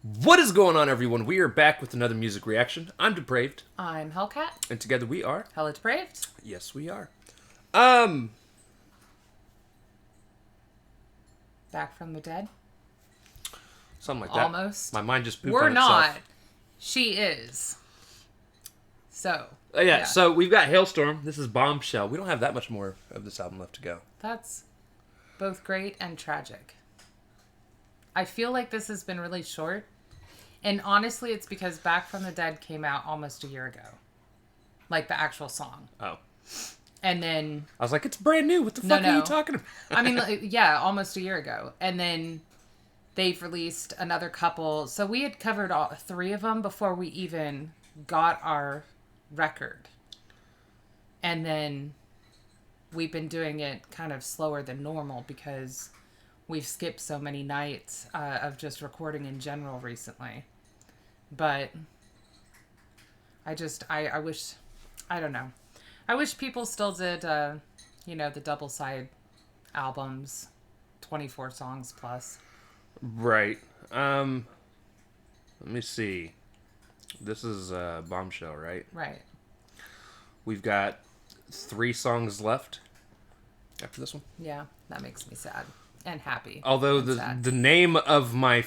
What is going on, everyone? We are back with another music reaction. I'm Depraved. I'm Hellcat. And together we are... HellaDepraved. Yes, we are. Back from the dead. Something like that. Almost. My mind just pooped We're on not. itself. She is. So. Yeah, so we've got Halestorm. This is Bombshell. We don't have that much more of this album left to go. That's both great and tragic. I feel like this has been really short. And honestly, it's because Back from the Dead came out almost a year ago. Like the actual song. Oh. And then... I was like, it's brand new. What the fuck are you talking about? I mean, yeah, almost a year ago. And then they've released another couple. So we had covered all three of them before we even got our record. And then we've been doing it kind of slower than normal because we've skipped so many nights of just recording in general recently. But I wish, I don't know. I wish people still did, the double-side albums, 24 songs plus. Right. Let me see. This is Bombshell, right? Right. We've got 3 songs left after this one. Yeah, that makes me sad and happy. Although the name of my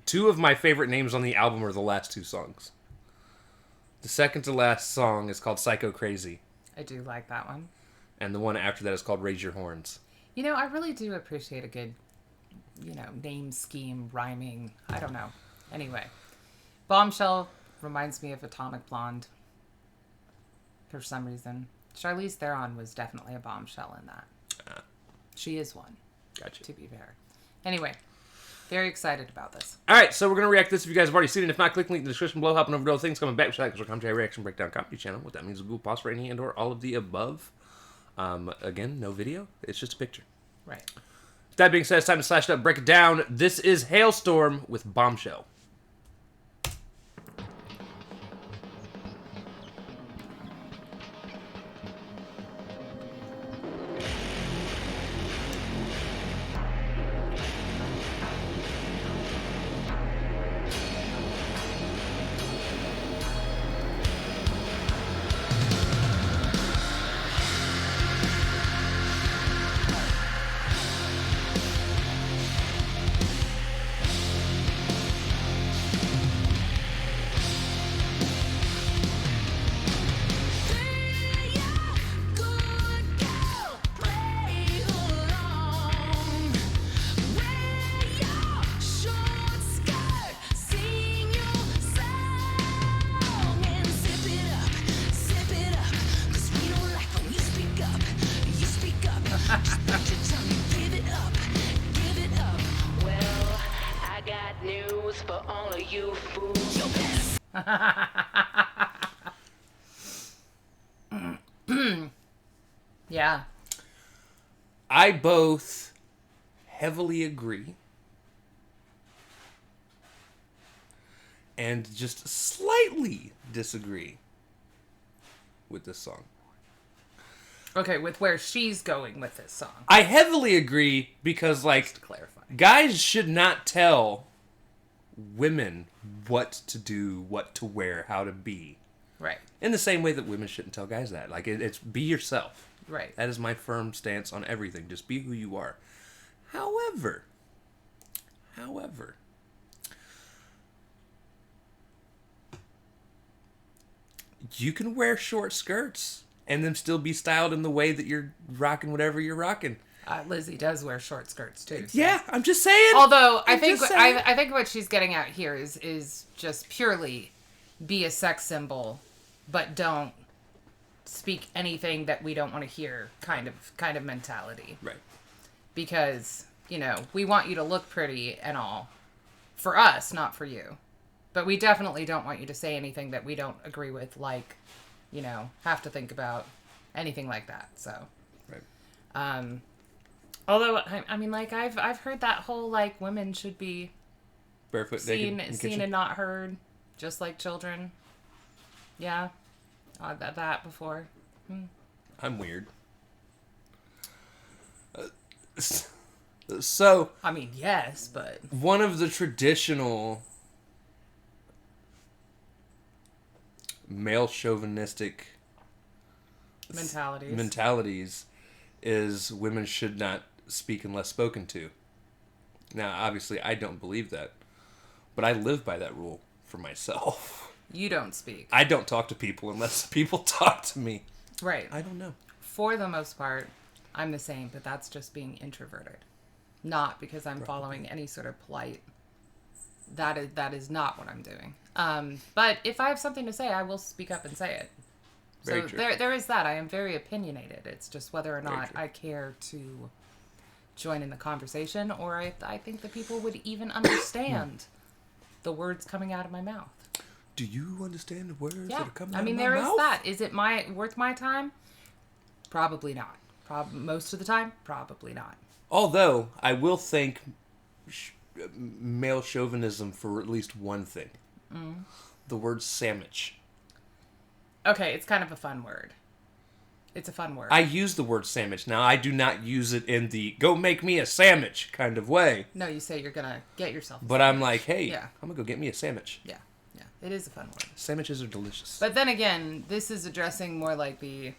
2 of my favorite names on the album are the last 2 songs. The second to last song is called Psycho Crazy. I do like that one. And the one after that is called Raise Your Horns. You know, I really do appreciate a good, name scheme, rhyming. I don't know. Anyway, Bombshell reminds me of Atomic Blonde for some reason. Charlize Theron was definitely a bombshell in that. She is one. Gotcha. To be fair. Anyway, very excited about this. All right, so we're going to react to this if you guys have already seen it. If not, click the link in the description below. Hopping over to all things coming back. Because we're commentary, reaction, breakdown, comedy channel. What that means is Google pause for any and or all of the above. Again, no video. It's just a picture. Right. That being said, it's time to slash it up, break it down. This is Halestorm with Bombshell. For all of you fools. Yeah. I both heavily agree and just slightly disagree with this song. Okay, with where she's going with this song. I heavily agree because, like, Just to clarify, guys should not tell women what to do, what to wear, how to be. right. In the same way that women shouldn't tell guys that. Like, it's be yourself. Right. That is my firm stance on everything. Just be who you are. However, you can wear short skirts and then still be styled in the way that you're rocking whatever you're rocking. Lizzie does wear short skirts too. So. Yeah, I'm just saying. Although I think what she's getting at here is just purely be a sex symbol, but don't speak anything that we don't want to hear kind of mentality. Right. Because, we want you to look pretty and all. For us, not for you. But we definitely don't want you to say anything that we don't agree with, like, have to think about anything like that. So. Right. Although, I mean, like, I've heard that whole, like, women should be barefoot, seen naked, and not heard, just like children. Yeah. That before. I'm weird. So, I mean, yes, but one of the traditional male chauvinistic mentalities. is women should not speak unless spoken to. Now, obviously, I don't believe that, but I live by that rule for myself. You don't speak. I don't talk to people unless people talk to me. Right. I don't know. For the most part, I'm the same, but that's just being introverted. Not because I'm following any sort of polite. That is not what I'm doing. But if I have something to say, I will speak up and say it. Very So true. there is that. I am very opinionated. It's just whether or not I care to join in the conversation, or I think that people would even understand the words coming out of my mouth. Do you understand the words Yeah, that are coming I out mean, of my there mouth? is that. Is it worth my time? Probably not. Most of the time, probably not. Although, I will thank male chauvinism for at least one thing. The word sandwich. Okay, it's kind of a fun word. It's a fun word. I use the word sandwich. Now, I do not use it in the go make me a sandwich kind of way. No, you say you're going to get yourself a But I'm like, hey, Yeah. I'm going to go get me a sandwich. Yeah, yeah. It is a fun word. Sandwiches are delicious. But then again, this is addressing more like the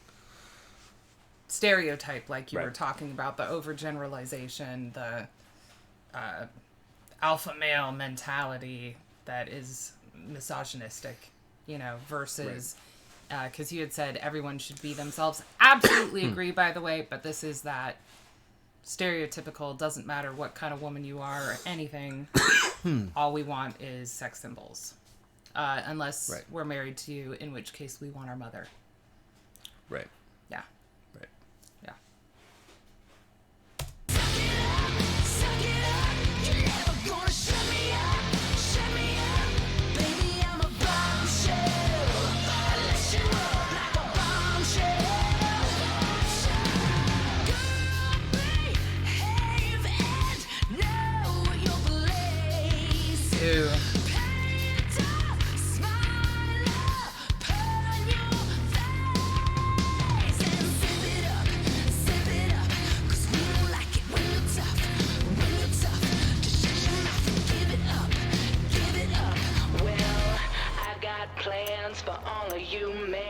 stereotype, like you were Right. talking about, the overgeneralization, the alpha male mentality that is misogynistic, versus... Because you had said everyone should be themselves. Absolutely agree, by the way, but this is that stereotypical, doesn't matter what kind of woman you are or anything. All we want is sex symbols. Unless Right. we're married to you, in which case we want our mother. Right. Yeah. Right. Yeah. Ew. Well, I got plans for all of you men.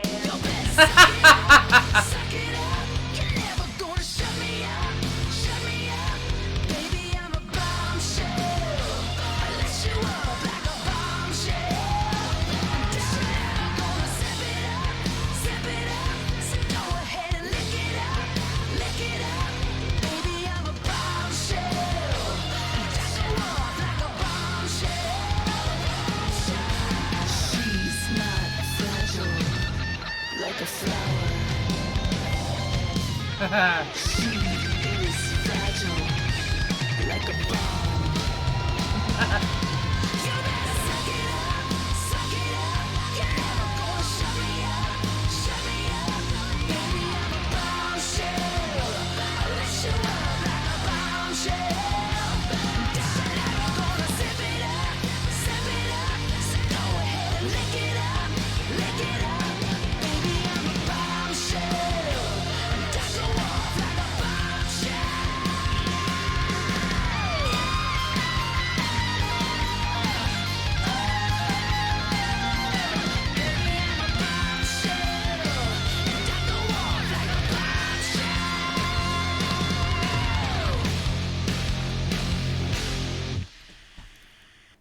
Like a flower, she is fragile, like a bomb. You better suck it up, you're never gonna shut me up, baby, I'm a bombshell, I'll let you up like a bombshell, you're never gonna zip it up, so go ahead and lick it up, baby, I'm a bombshell, and I go off like a bombshell.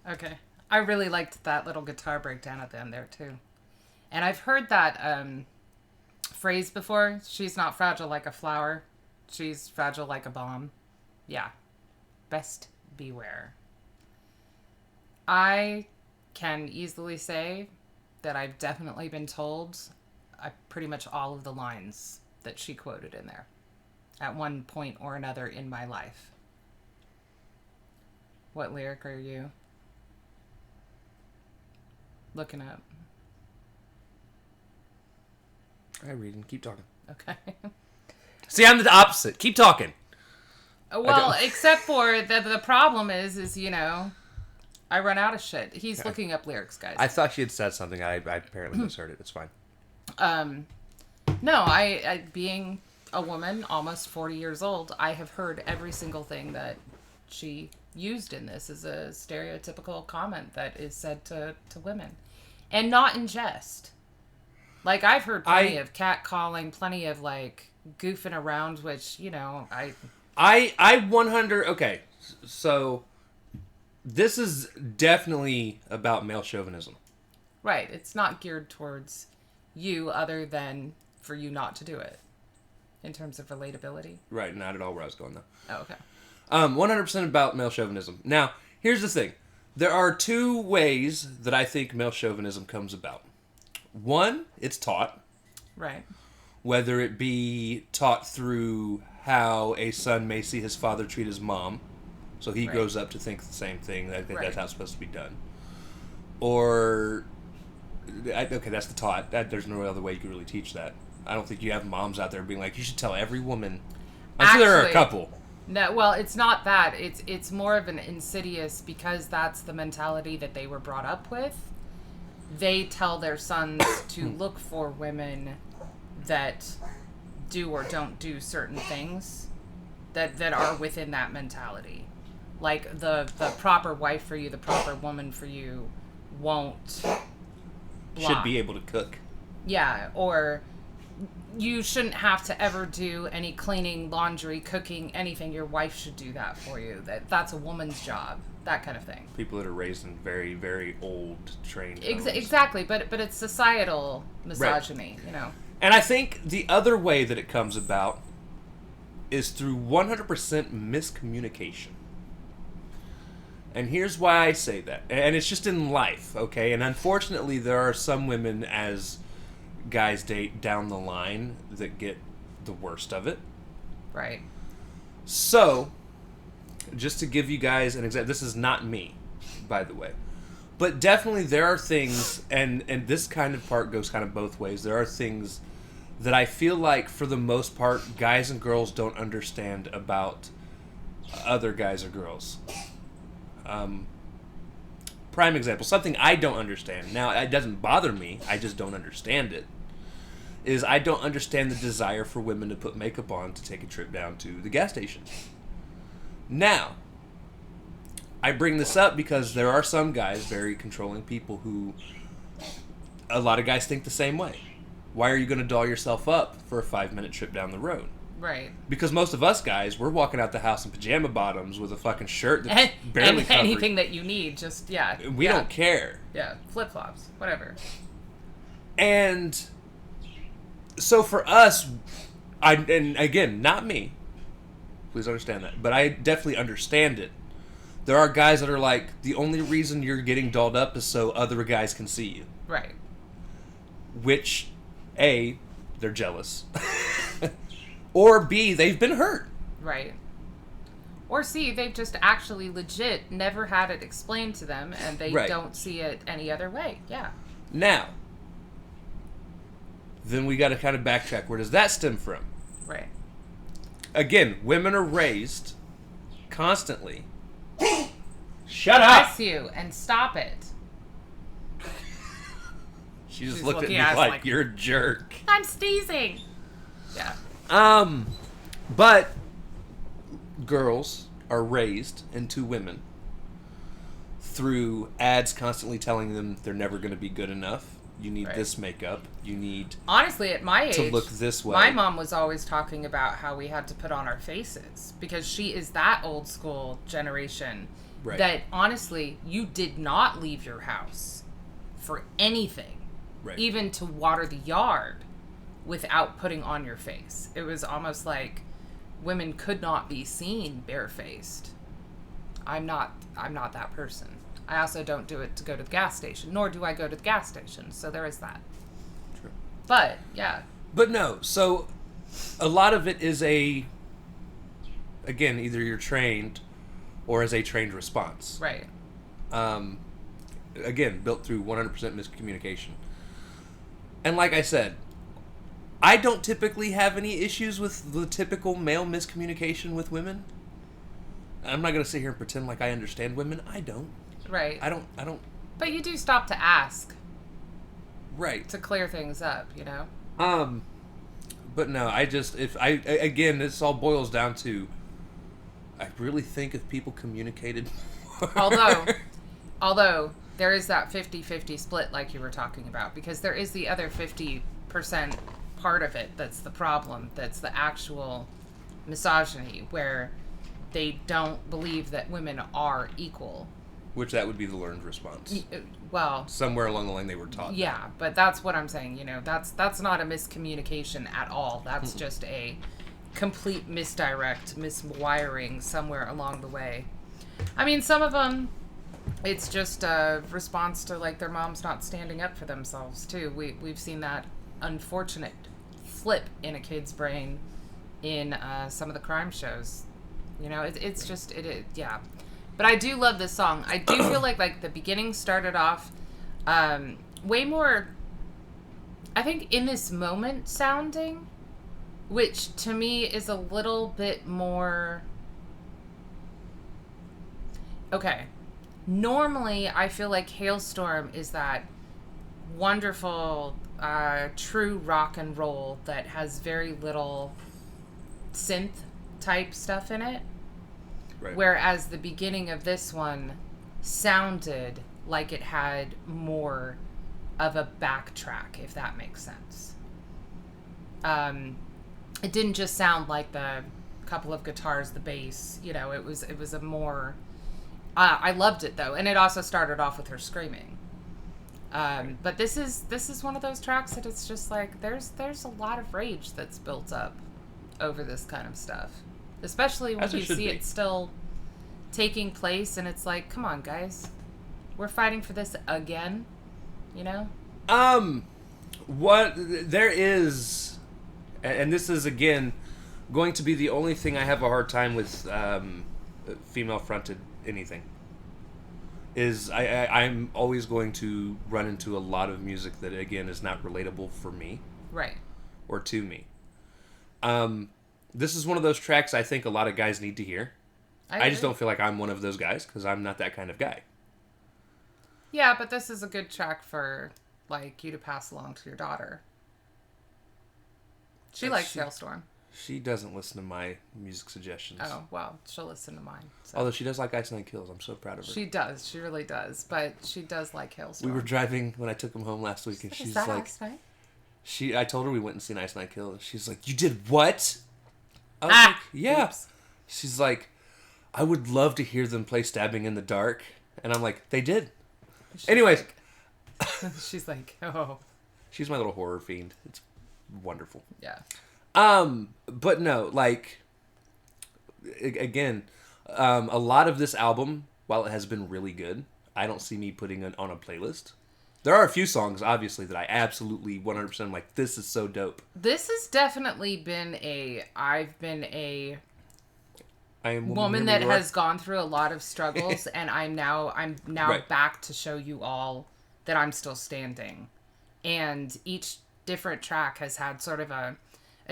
Okay. I really liked that little guitar breakdown at the end there, too. And I've heard that phrase before. She's not fragile like a flower. She's fragile like a bomb. Yeah. Best beware. I can easily say that I've definitely been told pretty much all of the lines that she quoted in there at one point or another in my life. What lyric are you looking up? I read and keep talking. Okay. See, I'm the opposite. Keep talking. Well, except for the problem is I run out of shit. He's looking up lyrics, guys. I thought she had said something. I apparently misheard it. It's fine. No, I being a woman, almost 40 years old, I have heard every single thing that she used in this is a stereotypical comment that is said to women. And not in jest. Like, I've heard plenty of catcalling, plenty of, like, goofing around, which, you know, I 100... Okay, so this is definitely about male chauvinism. Right. It's not geared towards you other than for you not to do it. In terms of relatability. Right, not at all where I was going, though. Oh, okay. 100% about male chauvinism. Now, here's the thing. There are two ways that I think male chauvinism comes about. One, it's taught. Right. Whether it be taught through how a son may see his father treat his mom, so he grows up to think the same thing, that that's how it's supposed to be done. Or, okay, that's the taught. There's no other way you can really teach that. I don't think you have moms out there being like, you should tell every woman. I'm sure there are a couple. No, well, it's not that. It's more of an insidious, because that's the mentality that they were brought up with. They tell their sons to look for women that do or don't do certain things that are within that mentality. Like the proper wife for you, the proper woman for you won't Should be able to cook. Yeah, or you shouldn't have to ever do any cleaning, laundry, cooking, anything. Your wife should do that for you. That's a woman's job. That kind of thing. People that are raised in very, very old trained homes. Exactly, but it's societal misogyny, you know. And I think the other way that it comes about is through 100% miscommunication. And here's why I say that. And it's just in life, okay? And unfortunately, there are some women, as guys date down the line, that get the worst of it. Right. So, just to give you guys an example, this is not me, by the way. But definitely there are things, and this kind of part goes kind of both ways. There are things that I feel like, for the most part, guys and girls don't understand about other guys or girls. Prime example, something I don't understand. Now, it doesn't bother me, I just don't understand it. Is I don't understand the desire for women to put makeup on to take a trip down to the gas station. Now, I bring this up because there are some guys, very controlling people, who a lot of guys think the same way. Why are you going to doll yourself up for a 5-minute trip down the road? Right. Because most of us guys, we're walking out the house in pajama bottoms with a fucking shirt that's barely covered. Anything that you need, just, We don't care. Yeah, flip-flops, whatever. And so for us, and again, not me, please understand that, but I definitely understand it. There are guys that are like, the only reason you're getting dolled up is so other guys can see you. Right. Which, A, they're jealous. Or B, they've been hurt. Right. Or C, they've just actually legit never had it explained to them, and they don't see it any other way. Yeah. Now, then we got to kind of backtrack. Where does that stem from? Right. Again, women are raised constantly. Shut up! Bless you, and stop it. She just looked at me like, you're a jerk. I'm sneezing. Yeah. But girls are raised into women through ads constantly telling them they're never going to be good enough. You need this makeup. You need, honestly, at my age, to look this way. My mom was always talking about how we had to put on our faces, because she is that old school generation that, honestly, you did not leave your house for anything, even to water the yard, without putting on your face. It was almost like women could not be seen barefaced. I'm not that person. I also don't do it to go to the gas station, nor do I go to the gas station. So there is that. True. But, yeah. But no, so a lot of it is again, either you're trained or as a trained response. Right. Again, built through 100% miscommunication. And like I said, I don't typically have any issues with the typical male miscommunication with women. I'm not going to sit here and pretend like I understand women. I don't. Right. I don't. But you do stop to ask. Right. To clear things up, you know? But no, again, this all boils down to, I really think if people communicated more... Although there is that 50-50 split like you were talking about, because there is the other 50% part of it that's the problem, that's the actual misogyny, where they don't believe that women are equal. Which that would be the learned response. Well, somewhere along the line they were taught. Yeah, that. But that's what I'm saying. That's not a miscommunication at all. That's just a complete miswiring somewhere along the way. I mean, some of them, it's just a response to like their moms not standing up for themselves too. We've seen that unfortunate flip in a kid's brain in some of the crime shows. It's just yeah. But I do love this song. I do feel like the beginning started off way more, I think, in this moment sounding, which to me is a little bit more... Okay. Normally, I feel like Halestorm is that wonderful, true rock and roll that has very little synth type stuff in it. Right. Whereas the beginning of this one sounded like it had more of a backtrack, if that makes sense. It didn't just sound like the couple of guitars, the bass. It was a more... I loved it though, and it also started off with her screaming. But this is one of those tracks that it's just like there's a lot of rage that's built up over this kind of stuff. Especially when you see it still taking place, and it's like, come on, guys. We're fighting for this again, What there is, and this is, again, going to be the only thing I have a hard time with female-fronted anything, is I'm always going to run into a lot of music that, again, is not relatable for me. Right. Or to me. This is one of those tracks I think a lot of guys need to hear. I just don't feel like I'm one of those guys, because I'm not that kind of guy. Yeah, but this is a good track for, like, you to pass along to your daughter. She likes Halestorm. She doesn't listen to my music suggestions. Oh, well, she'll listen to mine. So. Although she does like Ice Nine Kills. I'm so proud of her. She does. She really does. But she does like Halestorm. We were driving when I took him home last week, and she's like... Ice Nine? I told her we went and seen Ice Nine Kills, and she's like, you did what? I was like, yeah. Oops. She's like, I would love to hear them play Stabbing in the Dark. And I'm like, they did. Anyways. She's like, oh. She's my little horror fiend. It's wonderful. Yeah. But no, like, again, a lot of this album, while it has been really good, I don't see me putting it on a playlist. There are a few songs, obviously, that I absolutely 100% am like, this is so dope. This has definitely been I've been a woman that has gone through a lot of struggles, and I'm now right. back to show you all that I'm still standing. And each different track has had sort of a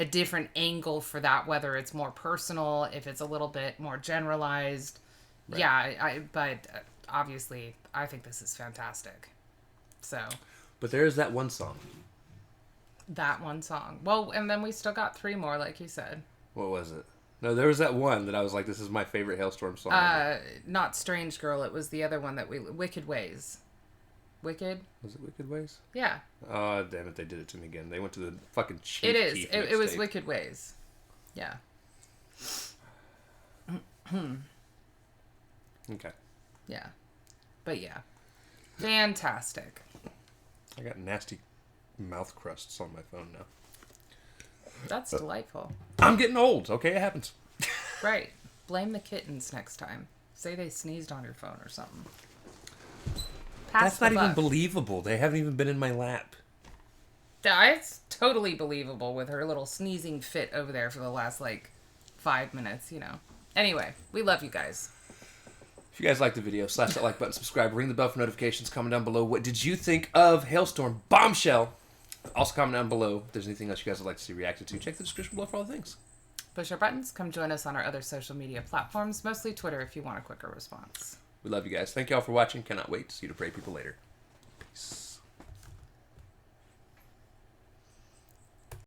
different angle for that, whether it's more personal, if it's a little bit more generalized. Right. Yeah, but obviously, I think this is fantastic. So, but there is that one song. That one song. Well, and then we still got 3 more, like you said. What was it? No, there was that one that I was like, this is my favorite Halestorm song. Not Strange Girl. It was the other one that Wicked Ways. Wicked? Was it Wicked Ways? Yeah. Oh, damn it. They did it to me again. They went to the fucking cheap It is. It was Wicked Ways. Yeah. Okay. Yeah. But yeah. Fantastic. I got nasty mouth crusts on my phone now. That's delightful. I'm getting old. Okay, it happens. Right. Blame the kittens next time. Say they sneezed on your phone or something. That's not even believable. They haven't even been in my lap. It's totally believable with her little sneezing fit over there for the last, 5 minutes, Anyway, we love you guys. If you guys like the video, slash that like button, subscribe, ring the bell for notifications, comment down below. What did you think of Halestorm Bombshell? Also comment down below if there's anything else you guys would like to see reacted to. Check the description below for all the things. Push our buttons. Come join us on our other social media platforms, mostly Twitter if you want a quicker response. We love you guys. Thank you all for watching. Cannot wait to see you to pray people later. Peace.